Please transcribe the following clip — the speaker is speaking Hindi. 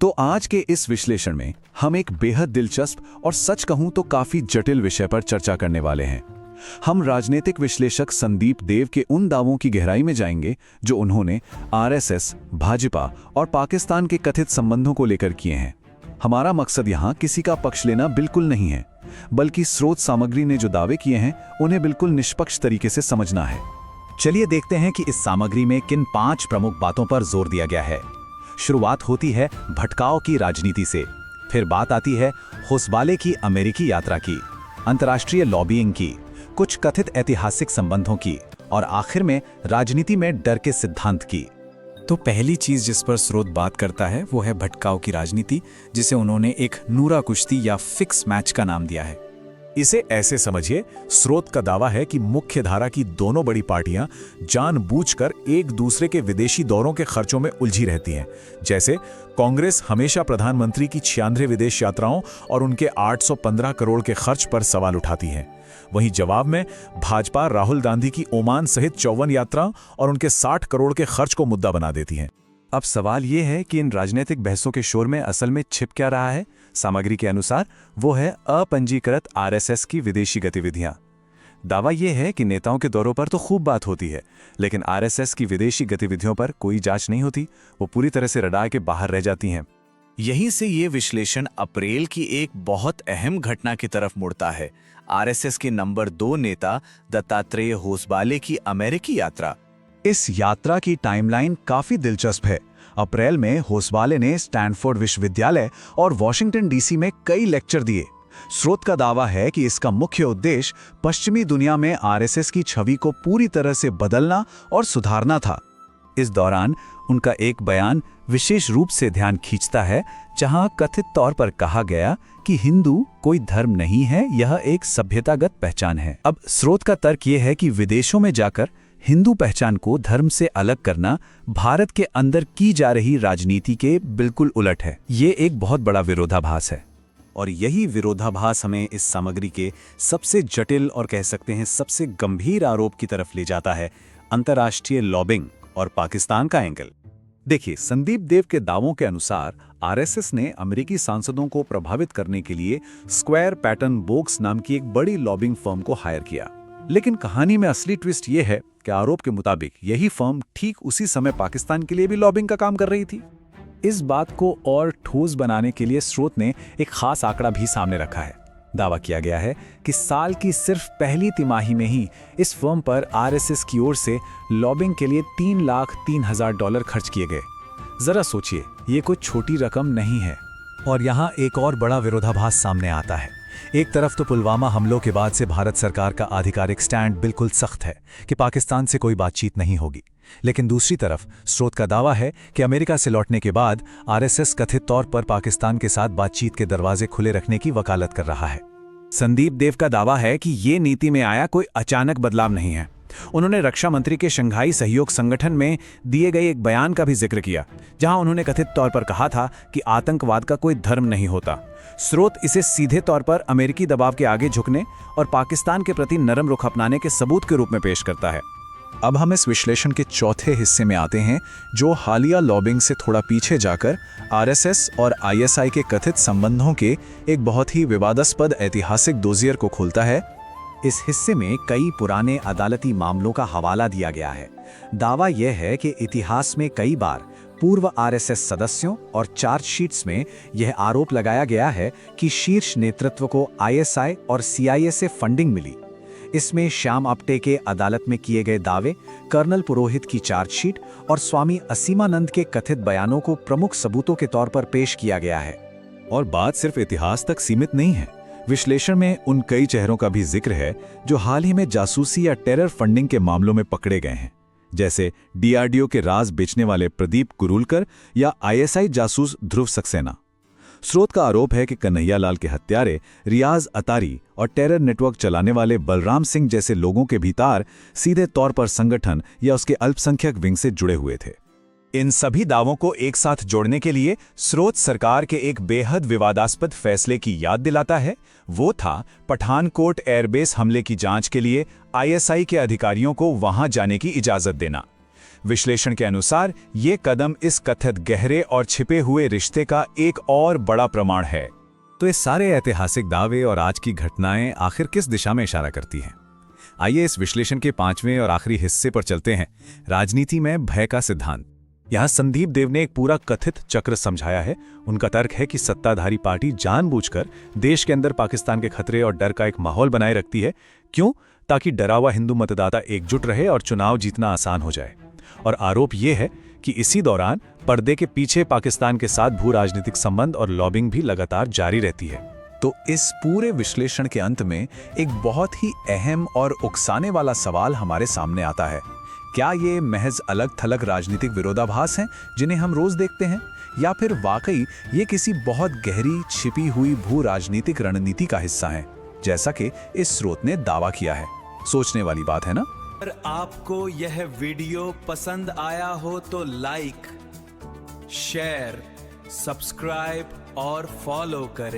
तो आज के इस विश्लेषण में हम एक बेहद दिलचस्प और सच कहूं तो काफी जटिल विषय पर चर्चा करने वाले हैं। हम राजनीतिक विश्लेषक संदीप देव के उन दावों की गहराई में जाएंगे जो उन्होंने आरएसएस, भाजपा और पाकिस्तान के कथित संबंधों को लेकर किए हैं। हमारा मकसद यहाँ किसी का पक्ष लेना बिल्कुल नहीं है, बल्कि स्रोत सामग्री ने जो दावे किए हैं उन्हें बिल्कुल निष्पक्ष तरीके से समझना है। चलिए देखते हैं कि इस सामग्री में किन 5 प्रमुख बातों पर जोर दिया गया है। शुरुआत होती है भटकाव की राजनीति से, फिर बात आती है होसबाले की अमेरिकी यात्रा की, अंतर्राष्ट्रीय लॉबिंग की, कुछ कथित ऐतिहासिक संबंधों की और आखिर में राजनीति में डर के सिद्धांत की। तो पहली चीज जिस पर स्रोत बात करता है वो है भटकाव की राजनीति, जिसे उन्होंने एक नूरा कुश्ती या फिक्स मैच का नाम दिया है। इसे ऐसे समझिए, स्रोत का दावा है कि मुख्य धारा की दोनों बड़ी पार्टियां जानबूझकर एक दूसरे के विदेशी दौरों के खर्चों में उलझी रहती हैं। जैसे कांग्रेस हमेशा प्रधानमंत्री की 96 विदेश यात्राओं और उनके 815 करोड़ के खर्च पर सवाल उठाती है। वहीं जवाब में भाजपा राहुल गांधी की ओमान सहित 54 यात्राओं और उनके 60 करोड़ के खर्च को मुद्दा बना देती है। अब सवाल ये है कि इन राजनीतिक बहसों के शोर में असल में छिप क्या रहा है। सामग्री के अनुसार वो है अपंजीकृत आरएसएस की विदेशी गतिविधियां। दावा यह है कि नेताओं के दौरों पर तो खूब बात होती है, लेकिन आरएसएस की विदेशी गतिविधियों पर कोई जांच नहीं होती, वो पूरी तरह से रडार के बाहर रह जाती हैं। यहीं से ये विश्लेषण अप्रैल की एक बहुत अहम घटना की तरफ मुड़ता है, आरएसएस के नंबर 2 नेता दत्तात्रेय होसबाले की अमेरिकी यात्रा। इस यात्रा की टाइमलाइन काफी दिलचस्प है। अप्रैल में होसबाले ने स्टैनफोर्ड विश्वविद्यालय और वॉशिंगटन डीसी में कई लेक्चर दिए। स्रोत का दावा है कि इसका मुख्य उद्देश्य पश्चिमी दुनिया में आरएसएस की छवि को पूरी तरह से बदलना और सुधारना था। इस दौरान उनका एक बयान विशेष रूप से ध्यान खींचता है, जहां कथित तौर पर कहा गया कि हिंदू कोई धर्म नहीं है, यह एक सभ्यतागत पहचान है। अब स्रोत का तर्क यह है कि विदेशों में जाकर हिंदू पहचान को धर्म से अलग करना भारत के अंदर की जा रही राजनीति के बिल्कुल उलट है। ये एक बहुत बड़ा विरोधाभास है। और यही विरोधाभास हमें इस सामग्री के सबसे जटिल और कह सकते हैं सबसे गंभीर आरोप की तरफ ले जाता है, अंतर्राष्ट्रीय लॉबिंग और पाकिस्तान का एंगल। देखिए, संदीप देव के दावों के अनुसार आरएसएस ने अमेरिकी सांसदों को प्रभावित करने के लिए स्क्वायर पैटर्न बोक्स नाम की एक बड़ी लॉबिंग फर्म को हायर किया। लेकिन कहानी में असली ट्विस्ट ये है कि आरोप के मुताबिक यही फर्म ठीक उसी समय पाकिस्तान के लिए भी लॉबिंग का काम कर रही थी। इस बात को और ठोस बनाने के लिए स्रोत ने एक खास आंकड़ा भी सामने रखा है। दावा किया गया है कि साल की सिर्फ पहली तिमाही में ही इस फर्म पर आरएसएस की ओर से लॉबिंग के लिए $3,03,000 खर्च किए गए। जरा सोचिए, ये कोई छोटी रकम नहीं है। और यहाँ एक और बड़ा विरोधाभास सामने आता है। एक तरफ तो पुलवामा हमलों के बाद से भारत सरकार का आधिकारिक स्टैंड बिल्कुल सख्त है कि पाकिस्तान से कोई बातचीत नहीं होगी, लेकिन दूसरी तरफ स्रोत का दावा है कि अमेरिका से लौटने के बाद आरएसएस कथित तौर पर पाकिस्तान के साथ बातचीत के दरवाजे खुले रखने की वकालत कर रहा है। संदीप देव का दावा है कि ये नीति में आया कोई अचानक बदलाव नहीं है। उन्होंने रक्षा मंत्री के शंघाई सहयोग संगठन में दिए गए एक बयान का भी जिक्र किया, जहां उन्होंने कथित तौर पर कहा था कि आतंकवाद का कोई धर्म नहीं होता। स्रोत इसे सीधे तौर पर अमेरिकी दबाव के आगे झुकने और पाकिस्तान के प्रति नरम रुख अपनाने के सबूत के रूप में पेश करता है। अब हम इस विश्लेषण के चौथे हिस्से में आते हैं, जो हालिया लॉबिंग से थोड़ा पीछे जाकर आरएसएस और आईएसआई के कथित संबंधों के एक बहुत ही विवादास्पद ऐतिहासिक डोजियर को खोलता है। इस हिस्से में कई पुराने अदालती मामलों का हवाला दिया गया है। दावा यह है कि इतिहास में कई बार पूर्व आरएसएस सदस्यों और चार्जशीट्स में यह आरोप लगाया गया है कि शीर्ष नेतृत्व को आईएसआई और सीआईए से फंडिंग मिली। इसमें श्याम आप्टे के अदालत में किए गए दावे, कर्नल पुरोहित की चार्जशीट और स्वामी असीमानंद के कथित बयानों को प्रमुख सबूतों के तौर पर पेश किया गया है। और बात सिर्फ इतिहास तक सीमित नहीं है। विश्लेषण में उन कई चेहरों का भी जिक्र है जो हाल ही में जासूसी या टेरर फंडिंग के मामलों में पकड़े गए हैं, जैसे डीआरडीओ के राज बेचने वाले प्रदीप कुरुलकर या आईएसआई जासूस ध्रुव सक्सेना। स्रोत का आरोप है कि कन्हैयालाल के हत्यारे रियाज अतारी और टेरर नेटवर्क चलाने वाले बलराम सिंह जैसे लोगों के भीतर सीधे तौर पर संगठन या उसके अल्पसंख्यक विंग से जुड़े हुए थे। इन सभी दावों को एक साथ जोड़ने के लिए स्रोत सरकार के एक बेहद विवादास्पद फैसले की याद दिलाता है। वो था पठानकोट एयरबेस हमले की जांच के लिए आईएसआई के अधिकारियों को वहां जाने की इजाजत देना। विश्लेषण के अनुसार ये कदम इस कथित गहरे और छिपे हुए रिश्ते का एक और बड़ा प्रमाण है। तो ये सारे ऐतिहासिक दावे और आज की घटनाएं आखिर किस दिशा में इशारा करती हैं? आइए इस विश्लेषण के 5वें और आखिरी हिस्से पर चलते हैं, राजनीति में भय का सिद्धांत। यहाँ संदीप देव ने एक पूरा कथित चक्र समझाया है। उनका तर्क है कि सत्ताधारी पार्टी जानबूझकर देश के अंदर पाकिस्तान के खतरे और डर का एक माहौल बनाए रखती है। क्यों? ताकि डरा हुआ हिंदू मतदाता एकजुट रहे और चुनाव जीतना आसान हो जाए। और आरोप यह है कि इसी दौरान पर्दे के पीछे पाकिस्तान के साथ भू राजनीतिक संबंध और लॉबिंग भी लगातार जारी रहती है। तो इस पूरे विश्लेषण के अंत में एक बहुत ही अहम और उकसाने वाला सवाल हमारे सामने आता है। क्या ये महज अलग थलग राजनीतिक विरोधाभास हैं जिन्हें हम रोज देखते हैं, या फिर वाकई ये किसी बहुत गहरी छिपी हुई भू राजनीतिक रणनीति का हिस्सा है, जैसा कि इस स्रोत ने दावा किया है? सोचने वाली बात है ना? अगर आपको यह वीडियो पसंद आया हो तो लाइक, शेयर, सब्सक्राइब और फॉलो करें।